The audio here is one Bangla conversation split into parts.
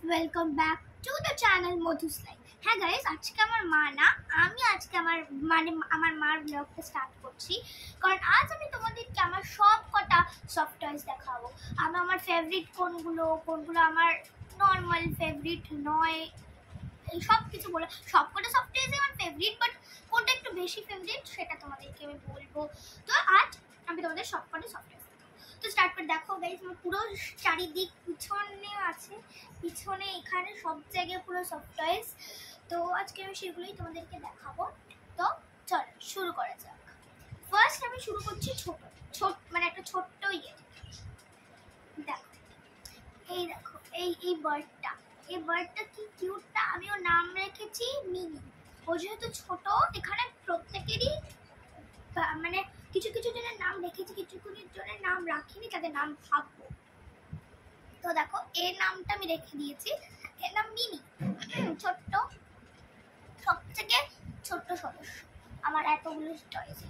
Welcome back to the channel Madhu's life. হ্যাঁ গাইস, আজকে আমার মা না, আমি আজকে আমার মার ব্লগটা স্টার্ট করছি। কারণ আজ আমি তোমাদেরকে আমার সব কটা সফট টয়েস দেখাবো। আমি আমার ফেভারিট কোনগুলো আমার নর্মাল ফেভারিট নয়, এই সব কিছু বলে সব কটা সফট টয়েসই আমার ফেভারিট, বাট কোনটা একটু বেশি ফেভারিট সেটা তোমাদেরকে আমি বলবো। তো আজ আমি তোমাদের সব কটা সফট টয়েস তো স্টার্ট করে দেখো গাইস, আমার পুরো চারিদিক পিছনে আছে, পিছনে এখানে সব জায়গায় পুরো সফট টয়েস। তো আজকে আমি সেগুলোই তোমাদেরকে দেখাবো। তো চলো শুরু করা যাক। ফার্স্ট আমি শুরু করছি মানে একটা ছোট্ট ইয়ে। দেখো এই বার্ডটা, কি কিউটটা। আমি ওর নাম রেখেছি মিনি। ও যেহেতু ছোট, এখানে প্রত্যেকেরই মানে কিছু কিছু জনের নাম রেখেছি, কিছু কিছু জনের নাম রাখিনি, তাদের নাম ভাববো। তো দেখো এর নামটা আমি রেখে দিয়েছি, এর নাম মিনি। ছোট্ট, সবথেকে ছোট্ট সদস্য আমার এতগুলো টয়েস।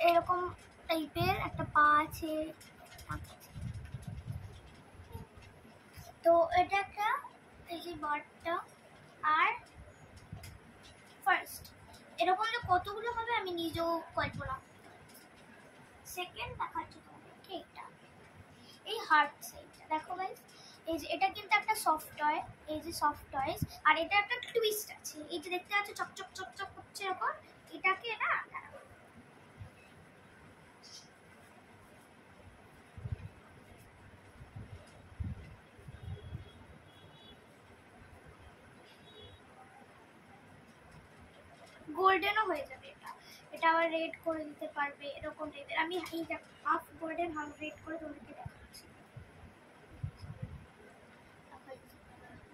এরকম টাইপের একটা পা আছে। তো এটা একটা এই যে বার্ডটা। আর ফার্স্ট এরকম যে কতগুলো হবে আমি নিজেও কল্পনা করতে পারি। সেকেন্ড দেখাচ্ছি তোমাদেরকে এটা, এই হার্ট সাইডটা দেখো গাইস। এই যে এটা কিন্তু একটা সফট টয়, এই যে সফট টয়েস। আর এটা একটা টুইস্ট আছে, এই যে দেখতে পাচ্ছ চকচক চকচক করছে এরকম। এটাকে না গোল্ডেনও হয়ে যাবে। এটা আবার রেড করে দিতে পারবে, এরকম টাইপের। আমি এই হাফ গোল্ডেন হাফ রেড করে তোমাদেরকে দেখাচ্ছি।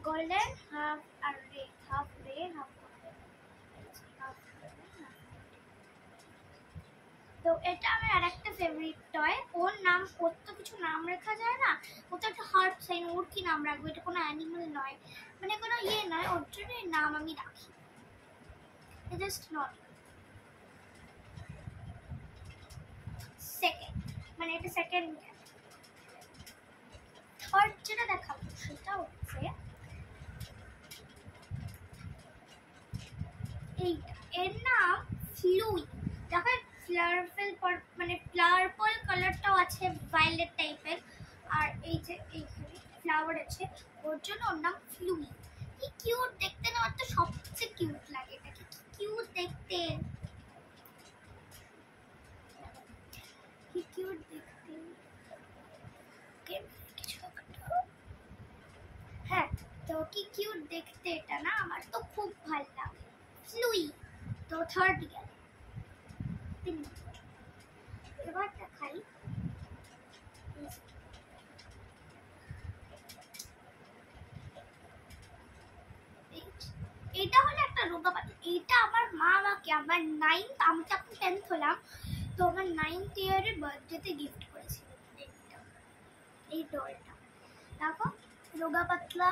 গোল্ডেন হাফ আর red, half red half golden. তো এটা আমার আরেকটা ফেভারিট টয়। ওর নাম, ওর তো কিছু নাম রাখা যায় না, ও তো একটা হার্ট সাইন, ওর কি নাম রাখবো? এটা কোনো অ্যানিমাল নয়, মানে কোনো ইয়ে নয়, ওর জন্য নাম আমি রাখি জাস্ট নট। সেকেন্ড মানে এটা সেকেন্ড। থার্ড যেটা দেখাবো সেটা হচ্ছে এইটা, এর নাম ফ্লুই। দেখো মানে পার্পল কালারটাও আছে, ভায়োলেট টাইপের। আর এই যে এইখানে ফ্লাওয়ার আছে, ওর জন্য ওর নাম ফ্লুই। কি কিউট দেখতে না, আমার তো সবচেয়ে কিউট লাগে এটাকে, কি কিউট দেখতে, কি কিউট দেখতে। হ্যাঁ, তো কি কিউট দেখতে এটা না, আমার তো খুব ভালো লাগে ফ্লুই। তো থার্ড গেল। এবার দেখাই এটা হলো একটা রোগা পাখি। এটা আমার মা আমাকে আমার 9th, আমি তখন 10th হলাম, তো আমার 9th ইয়ারের বার্থডেতে গিফট করেছিল এই ডলটা। দেখো রোগা পাতলা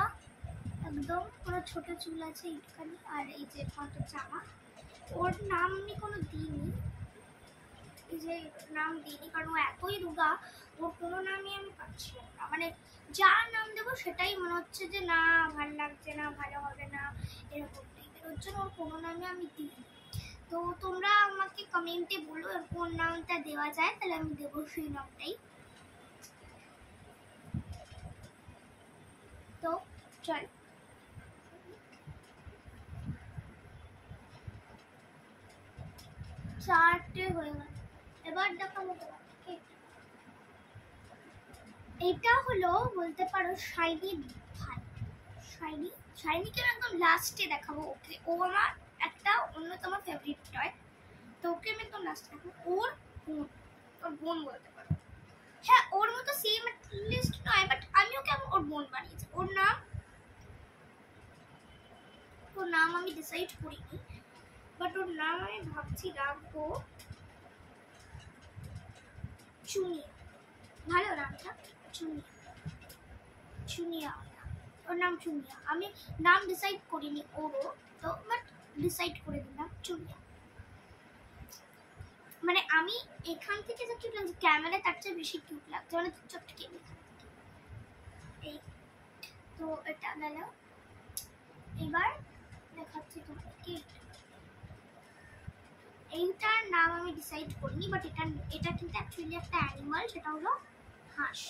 একদম, পুরো ছোট চুল আছে এইখানে, আর এই যে কত জামা। ওর নাম আমি কোনো দিইনি, এই যে নাম দিইনি কারণ ও এতই রোগা, ওর কোনো নামই আমি পাচ্ছি না। মানে যার নাম দেবো সেটাই মনে হচ্ছে যে না ভালো লাগছে না, ভালো হবে না, এরকম টাইপের। ওর জন্য ওর কোনো নামে আমি দিই। তো তোমরা আমাকে কমেন্টে বলো কোন নামটা দেওয়া যায়, তাহলে আমি দেবো সেই নামটাই। তো চল চারটে হয়ে গেল, এবার দেখাবো তোমাকে। এটা হলো বলতে পারো শাইনি ভাই। শাইনিকে একদম লাস্টে দেখাবো। ওকে, ও আমার একটা অন্যতম ফেভারিট টয়, তো ওকে আমি একদম লাস্টে দেখাবো। ওর বোন বলতে পারো। হ্যাঁ, ওর মতো সেম লিস্ট নয়, বাট আমি ওকে ওর বোন বানিয়েছি। ওর নাম আমি ডিসাইড করিনি, বাট ওর নাম আমি ভাবছি রাখবো চুনিয়া। ভালো নামটা, চুনিয়া। ওর নাম চুনিয়া। আমি নাম ডিসাইড করিনি ওরও, তো বাট ডিসাইড করে দিলাম চুনিয়া। মানে আমি এখান থেকে যা কিউট লাগছে, ক্যামেরা তার চেয়ে বেশি কিউট লাগছে, মানে চোখটা কেমন। এই তো তো এটা গেল। এবার দেখাচ্ছি তোমাদেরকে। এইটার নাম আমি ডিসাইড করিনি, বাট এটা কিন্তু অ্যাকচুয়ালি একটা অ্যানিমাল, সেটা হলো হাঁস।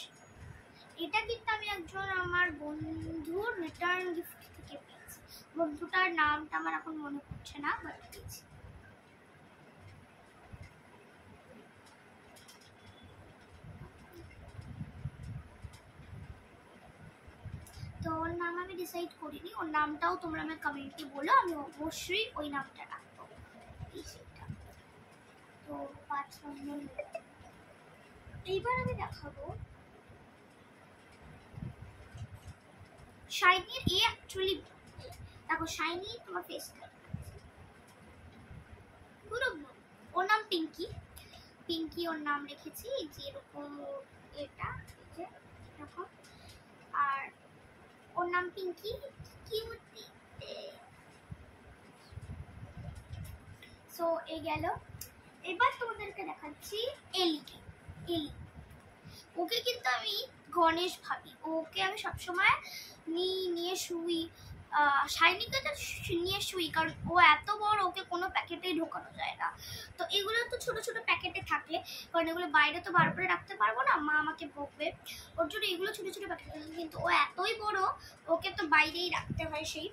এটা কিন্তু আমি একজন আমার বন্ধুর রিটার্ন গিফট থেকে পেয়েছি। বন্ধুটার নামটা আমার এখন মনে পড়ছে না, বাট পেয়েছি। তো ওর নাম আমি ডিসাইড করিনি, ওর নামটাও তোমরা আমার কমেন্টে বলো, আমি অবশ্যই ওই নামটা রাখবো। তো 5 নম্বর। এইবার আমি দেখাবো শাইনির। এ অ্যাকচুয়ালি দেখো, শাইনি তোমার ফেসটা পুরো, ওর নাম পিঙ্কি। পিঙ্কি ওর নাম রেখেছি, যেরকম এটা যে এরকম, আর ওর নাম পিঙ্কি। কিউটি। সো এই গেল। এবার তোমাদেরকে দেখাচ্ছি এলিকে। এলি, ওকে কিন্তু আমি গণেশ ভাবি, ওকে আমি সবসময় নিয়ে শুই। শাইনিকে তো নিয়ে শুই, কারণ ও এত বড়, ওকে কোনো প্যাকেটেই ঢোকানো যায় না। তো এগুলো তো ছোট ছোট প্যাকেটে থাকলে, কারণ এগুলো বাইরে তো বার করে রাখতে পারবো না, মা আমাকে বকবে। ওর জন্য এগুলো ছোট ছোট প্যাকেটে, কিন্তু ও এতই বড়, ওকে তো বাইরেই রাখতে হয়, সেই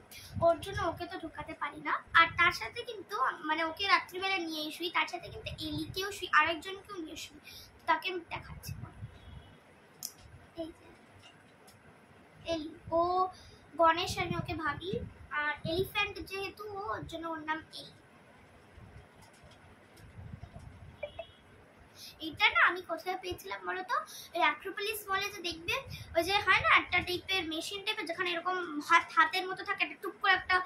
ওর জন্য ওকে তো ঢোকাতে পারি না। আর তার সাথে কিন্তু মানে ওকে রাত্রিবেলা নিয়েই শুই, তার সাথে কিন্তু এলিকেও শুই, আরেকজনকেও নিয়ে শুই। তাকে আমি দেখাচ্ছি। এলি, ও গণেশ, আমি ওকে ভাবি। আর এলিফ্যান্ট যেহেতু ও, ওর জন্য ওর নাম এলি। এটা না আমি কোথায় পেয়েছিলাম বলো তো, ওই অ্যাক্রোপলিস মলে যে দেখবে, ওই যে হয় না একটা টাইপের মেশিন টাইপের, যেখানে এরকম হাতের মতো থাকে, একটা টুক করে একটা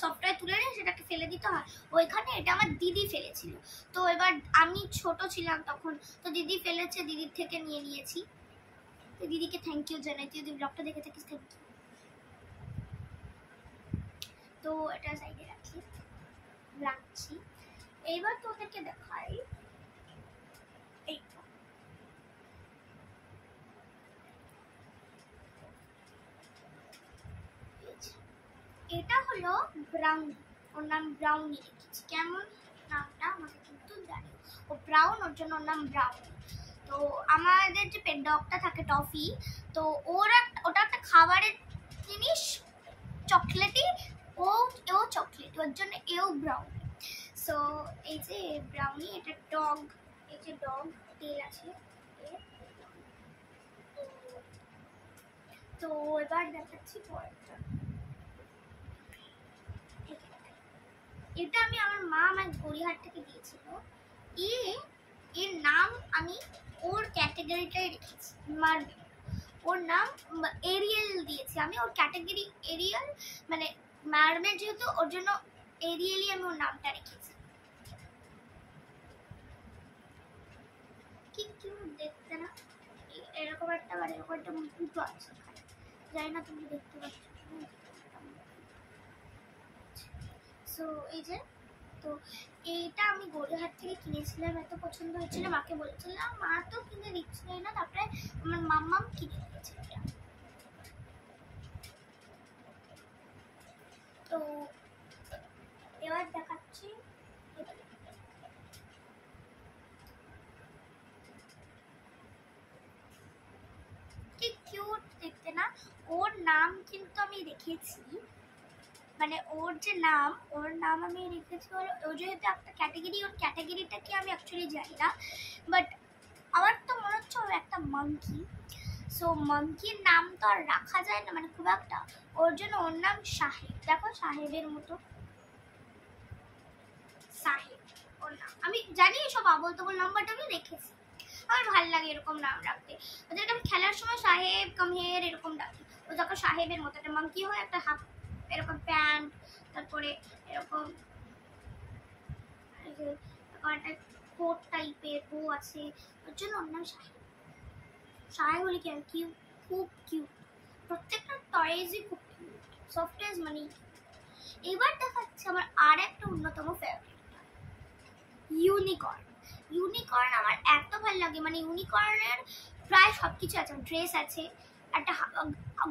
সফটওয়্যার তুলে নিয়ে সেটাকে ফেলে দিতে হয়, ওইখানে এটা আমার দিদি ফেলেছিল। তো এবার আমি ছোট ছিলাম তখন, তো দিদি ফেলেছে, দিদির থেকে নিয়ে নিয়েছি। তো দিদিকে থ্যাংক ইউ জানাই, তুই যদি ব্লগটা দেখে থাকিস থ্যাংক ইউ। তো এটা সাইডে রাখছি। এইবার তোদেরকে দেখাই এটা হলো ব্রাউনি। ওর নাম ব্রাউনি রেখেছি। কেমন নামটা আমাকে কিন্তু জানি, ও ব্রাউন, ওর জন্য ওর নাম ব্রাউনি। তো আমাদের যে পেট ডগটা থাকে টফি, তো ওটা একটা খাবারের জিনিস, চকলেটই, ও চকলেট, ওর জন্য এও ব্রাউনি। সো এই যে ব্রাউনি, এটা ডগ, এই যে ডগ টেল আছে। তো এবার দেখাচ্ছি পরেরটা। এটা আমি আমার মা আমার গড়িয়াহাট থেকে দিয়েছিল। এর নাম আমি ওর ক্যাটাগরিটাই রেখেছি, মার্বেল। ওর নাম এরিয়েল দিয়েছি আমি, ওর ক্যাটাগরি এরিয়েল, মানে মার্বেল যেহেতু, ওর জন্য এরিয়েলই আমি ওর নামটা রেখেছি। কি কিউট দেখতে না, এরকম একটা, মানে এরকম একটা মুকুটও আছে, জানি না তুমি দেখতে পাচ্ছ। সো এই যে, তো এইটা আমি গড়িয়াহাট থেকে কিনেছিলাম, এত পছন্দ হয়েছিল, মাকে বলেছিলাম, মা তো কিনে দিচ্ছিল না, তারপরে আমার মাম্মাম কিনে দিয়েছে এটা। তো এবার দেখাচ্ছি কি কিউট দেখতে না। ওর নাম কিন্তু আমি রেখেছি, মানে ওর যে নাম, ওর নাম আমি রেখেছি, ও যেহেতু একটা ক্যাটাগরি, ওর ক্যাটাগরিটাকে আমি অ্যাকচুয়ালি জানি না, বাট আমার তো মনে হচ্ছে ও একটা মাঙ্কি। সো মাঙ্কির নাম তো আর রাখা যায় না, মানে খুব একটা, ওর জন্য ওর নাম সাহেব। দেখো সাহেবের মতো, সাহেব ওর নাম। আমি জানি এসব আবল তবল নাম্বারটা আমি রেখেছি, আমার ভালো লাগে এরকম নাম রাখতে। ওদেরকে আমি খেলার সময় সাহেব কামহের এরকম ডাকি। ও দেখো সাহেবের মতো একটা মাঙ্কি হয়, একটা হাফ এরকম প্যান্ট, তারপরে এরকম একটা কোট টাইপের বউ আছে, ওর জন্য ওর নাম সাহেব। সাহেব বলে কি, কিউট, খুব কিউট, প্রত্যেকটা টয়েজই খুব কিউট, সফটওয়্যার মানে। এবার দেখাচ্ছে আমার আর একটা অন্যতম ফেভারিট, ইউনিকর্ন। ইউনিকর্ন আমার এত ভালো লাগে, মানে ইউনিকর্নের প্রায় সব কিছু আছে, ড্রেস আছে, একটা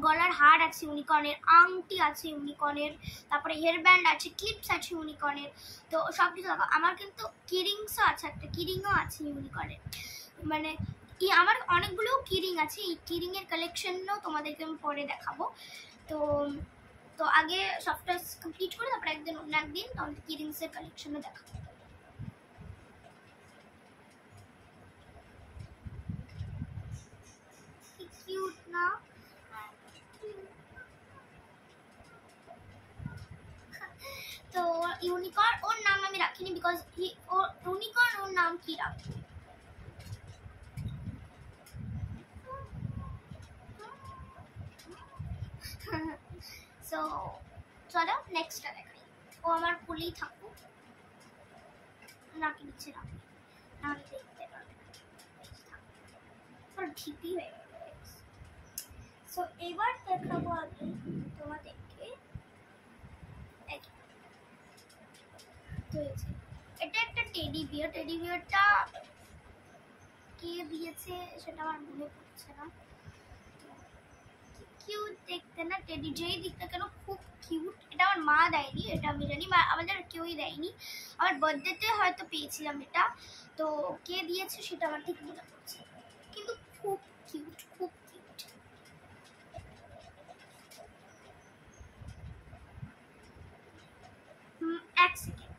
গলার হার আছে ইউনিকর্নের, আংটি আছে ইউনিকর্নের, তারপরে হেয়ার ব্যান্ড আছে, ক্লিপস আছে ইউনিকর্নের। তো সব কিছু দেখো। আমার কিন্তু কিরিংসও আছে, একটা কিরিংও আছে ইউনিকর্নের। মানে আমার অনেকগুলো কিরিং আছে, এই কিরিংয়ের কালেকশনও তোমাদেরকে আমি পরে দেখাবো। তো তো আগে সফটওয়্যার কমপ্লিট করে তারপরে একদিন অন্য একদিন তোমাদের কিরিংসের কালেকশনও দেখাবো। কিউট না? তো ইউনিকর্ন ওর নাম আমি রাখিনি, বিকজ ইউনিকর্ন ওর নাম কি রাখবো। সো চলো নেক্সটটা দেখাই। ও আমার কুলেই থাকুক, নাকি নিচে রাখি, নাহলে দেখতে পারবে না, ঢিপি হয়ে গেল। সো এবার দেখাবো আমি তোমাদেরকে, এটা একটা টেডি বিয়ার। টেডি বিয়ারটা কে দিয়েছে সেটা আমার মনে পড়ছে না। কিউট দেখতে না টেডি, যেই দিকটা কেন খুব কিউট। এটা আমার মা দেয়নি, এটা আমি জানি, আমাদের কেউই দেয়নি। আমার বার্থডেতে হয়তো পেয়েছিলাম এটা, তো কে দিয়েছে সেটা আমার ঠিক মনে পড়ছে, কিন্তু খুব কিউট, খুব কিউট। এক সেকেন্ড।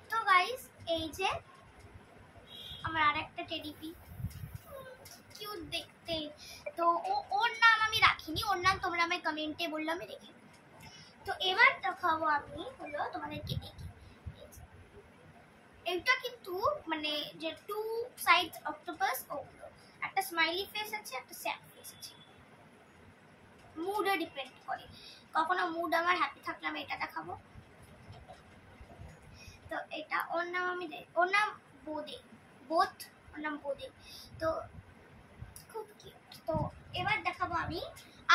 তো গাইস এই যে আমার আরেকটা টেডি বি, কিউট দেখতে। তো ওর নাম আমি রাখিনি, ওর নাম তোমরা আমায় কমেন্টে বললো, আমি রেখে। তো এবার দেখাবো আমি হলো তোমাদেরকে দেখি, এটা কিন্তু মানে যে টু সাইড অক্টোপাস, ওগুলো একটা স্মাইলি ফেস আছে, একটা স্যাড ফেস আছে। মুডে ডিপেন্ড করে, কখনো মুড আমার হ্যাপি থাকলে আমি এটা দেখাবো। তো এটা ওর নাম আমি ওর নাম বোদে, ওর নাম বোদে। তো খুব কিউট। তো এবার দেখাবো আমি,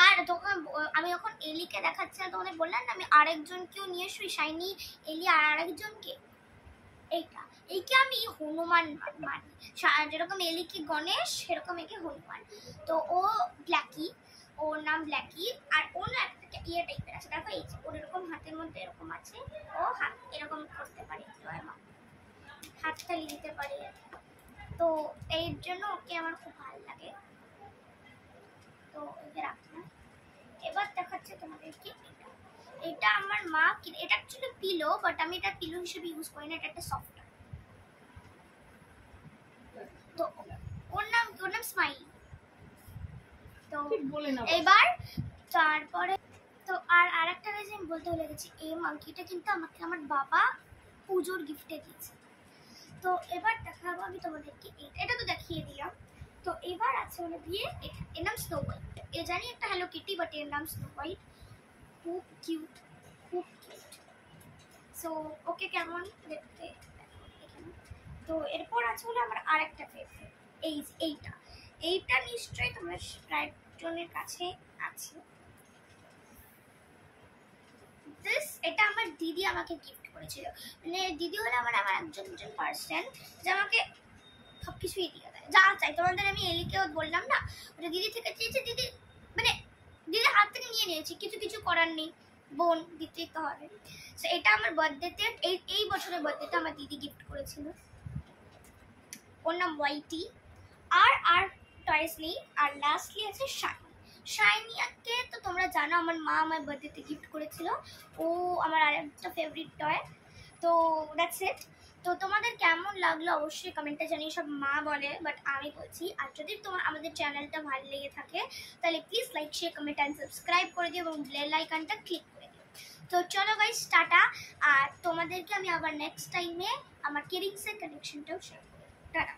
আর তখন আমি যখন এলিকে দেখাচ্ছিলাম তোমাদের বললাম না আমি আরেকজনকেও নিয়ে শুই, শাইনি এলি আর আরেকজনকে, এইকে আমি হনুমান মানি। যেরকম এলিকে গণেশ সেরকম একে হনুমান। তো ও ব্ল্যাকি, ওর নাম ব্ল্যাকি। আর ও না একটা ইয়ে টাইপের আছে, দেখো এই ওর এরকম হাতের মধ্যে এরকম আছে, ও হাত এরকম করতে পারে, হাততালি দিতে পারে। তো এর জন্য ওকে আমার খুব ভালো লাগে। তো ওকে রাখলাম। এবার দেখাচ্ছে তোমাদেরকে এটা আমার মা, এটা অ্যাকচুয়ালি পিলো, বাট আমি এটা পিলো হিসেবে ইউজ করি না, এটা একটা সফট। তো ওর নাম স্মাইলি। তো এবার তারপরে তো আর আরেকটা জিনিস আমি বলতে ভুলে গেছি, এই মাংকিটা কিন্তু আমাকে আমার বাবা পুজোর গিফটে দিয়েছে। তো এবার দেখাবো আমি তোমাদেরকে, এটা তো দেখিয়ে দিলাম। তো এবার আছে হলো গিয়ে এর নাম স্নো হোয়াইট। এ জানি একটা হ্যালো কিটি, বাট এর নাম স্নো হোয়াইট। খুব কিউট, খুব কিউট। সো ওকে কেমন দেখতে। তো এরপর আছে হলো আমার আরেকটা ফেভারিট, এইটা নিশ্চয়ই তোমরা প্রায় জনের কাছে আছে। এটা আমার দিদি আমাকে গিফট করেছিল। মানে দিদি হলো আমার একজন পার্সন যে আমাকে সবকিছুই দিয়ে দেয়, যা চাই। তোমাদের আমি এলিকেও বললাম না, ওটা দিদি থেকে চেয়েছে, দিদি মানে দিদি হাত থেকে নিয়ে নিয়েছি, কিছু করার নেই, বোন দিতেই তো হবে। সো এটা আমার বার্থডেতে, এই বছরের বার্থডেতে আমার দিদি গিফট করেছিল। ওর নাম ওয়াইটি। আর টয়েস নেই। আর লাস্টলি আছে শাইনিয়াকে তো তোমরা জানো, আমার মা আমার বার্থডেতে গিফট করেছিল, ও আমার আরেকটা ফেভারিট টয়। তো দ্যাটস ইট। তো তোমাদের কেমন লাগলো অবশ্যই কমেন্টে জানিয়ে, সব মা বলে বাট আমি বলছি। আর যদি তোমার আমাদের চ্যানেলটা ভালো লেগে থাকে তাহলে please like, share, comment and subscribe করে দিও এবং বেল আইকনটা ক্লিক করে দিও। তো চলো গাইস, টাটা। আর তোমাদেরকে আমি আবার নেক্সট টাইমে আমার কিরিংসের কালেকশনটাও শেয়ার করবো। টাটা।